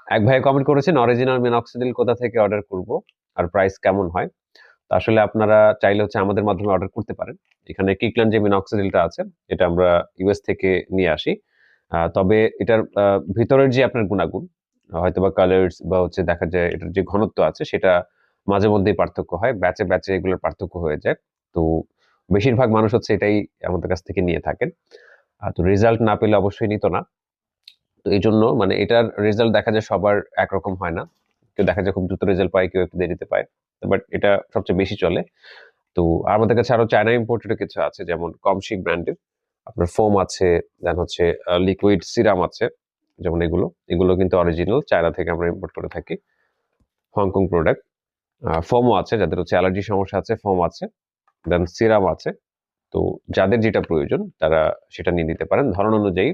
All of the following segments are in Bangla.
এক ভাই কমেন্ট করেছেন অরিজিনাল মিনক্সিডিল কোথা থেকে অর্ডার করব আর প্রাইস কেমন হয়। তো আসলে আপনারা চাইলে হচ্ছে আমাদের মাধ্যমে অর্ডার করতে পারেন। এখানে কিকল্যান্ড যে মিনক্সিডিলটা আছে এটা আমরা ইউএস থেকে নিয়ে আসি। তবে এটার ভিতরের যে আপনার গুণাগুণ হয়তোবা কালার্স বা হচ্ছে দেখা যায় এটার যে ঘনত্ব আছে সেটা মাঝে মধ্যেই পার্থক্য হয়। ব্যাচে, ব্যাচে এগুলোর পার্থক্য হয়ে যায়। তো বেশিরভাগ মানুষ হচ্ছে এটাই আমাদের কাছ থেকে নিয়ে থাকেন। তো রেজাল্ট না পেলে অবশ্যই নিত না। তো এইজন্য মানে এটার রেজাল্ট দেখা যায় সবার একরকম হয় না। কেউ দেখা যায় খুব দ্রুত রেজাল্ট পায়, কেউ একটু দেরিতে পায়। বাট এটা সবচেয়ে বেশি চলে। তো আমাদের কাছে আরো চায়না ইম্পোর্টেড কিছু আছে যেমন কমশিক ব্র্যান্ডের আপনার ফোম আছে, দেন হচ্ছে লিকুইড সিরাম আছে। যেমন এগুলো কিন্তু অরিজিনাল চায়না থেকে আমরা ইম্পোর্ট করে থাকি। Hong Kong product. ফোমও আছে যাদের হচ্ছে অ্যালার্জি সমস্যা আছে, ফোম আছে। দেন সিরাম আছে। তো যাদের যেটা প্রয়োজন তারা সেটা নিয়ে নিতে পারেন। ধরন অনুযায়ী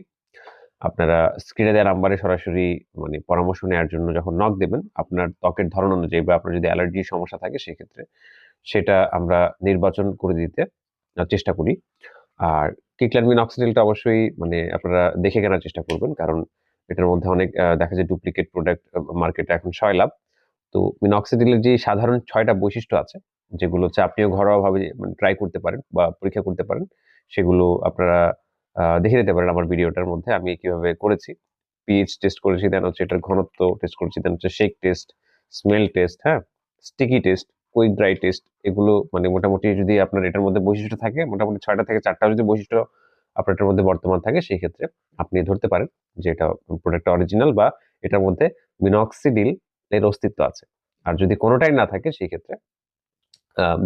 আপনারা স্ক্রিনে দেওয়া নাম্বারে সরাসরি মানে পরামর্শ নেওয়ার জন্য যখন নক দেবেন, আপনার ত্বকের ধরন অনুযায়ী বা আপনার যদি অ্যালার্জির সমস্যা থাকে সেক্ষেত্রে সেটা আমরা নির্বাচন করে দিতে চেষ্টা করি। আর কিকল্যান্ড মিনক্সিডিলটা অবশ্যই মানে আপনারা দেখে কেনার চেষ্টা করবেন। কারণ এটার মধ্যে অনেক দেখা যায় ডুপ্লিকেট প্রোডাক্ট মার্কেটে এখন সয়লাব। তো মিনক্সিডিলের যে সাধারণ ৬ টা বৈশিষ্ট্য আছে, যেগুলো হচ্ছে আপনিও ঘরোয়াভাবে মানে ট্রাই করতে পারেন বা পরীক্ষা করতে পারেন। সেগুলো আপনারা দেখে নিতে পারেন আমার ভিডিওটার মধ্যে আমি কিভাবে করেছি। পিএইচ টেস্ট করেছি, দেন হচ্ছে এটার ঘনত্ব টেস্ট করেছি, দেন হচ্ছে শেক টেস্ট, স্মেল টেস্ট, হ্যাঁ? Sticky test, quick dry test এগুলো মানে মোটামুটি যদি আপনার এটার মধ্যে বৈশিষ্ট্য থাকে, মোটামুটি ৬ টা থেকে ৪ টা যদি বৈশিষ্ট্য আপনার এটার মধ্যে বর্তমান থাকে, সেক্ষেত্রে আপনি ধরতে পারেন যে এটা প্রোডাক্টটা অরিজিনাল বা এটার মধ্যে মিনক্সিডিল এর অস্তিত্ব আছে। আর যদি কোনটাই না থাকে সেক্ষেত্রে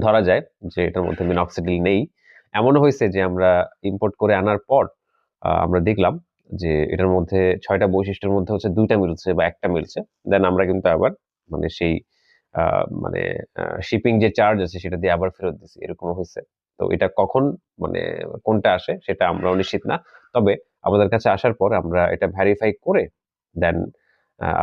ধরা যায় যে এটার মধ্যে মিনক্সিডিল নেই। এমনও হইছে যে আমরা ইম্পোর্ট করে আনার পর আমরা দেখলাম যে এটার মধ্যে ৬ টা বৈশিষ্ট্যের মধ্যে হচ্ছে ২ টা মিলছে বা ১ টা মিলছে। দেন আমরা কিন্তু আবার মানে সেই আ মানে শিপিং যে চার্জ আছে সেটা দিয়ে আবার ফেরত দিছি। এরকমও হইছে। তো এটা কখন মানে কোনটা আসে সেটা আমরাও নিশ্চিত না। তবে আমাদের কাছে আসার পর আমরা এটা ভেরিফাই করে দেন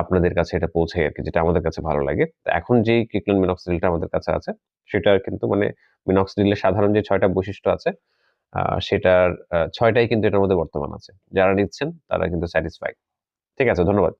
আপনাদের কাছে এটা পৌঁছাই আরকি, যেটা আমাদের কাছে ভালো লাগে। তো এখন যেই কিকল্যান্ড মিনক্সিডিলটা আমাদের কাছে আছে, সেটা কিন্তু মানে মিনক্সিডিলের সাধারণ যে ৬ টা বৈশিষ্ট্য আছে, সেটার ৬ টাই কিন্তু এটার মধ্যে বর্তমান আছে। যারা নিচ্ছেন তারা কিন্তু স্যাটিসফাইড। ঠিক আছে, ধন্যবাদ।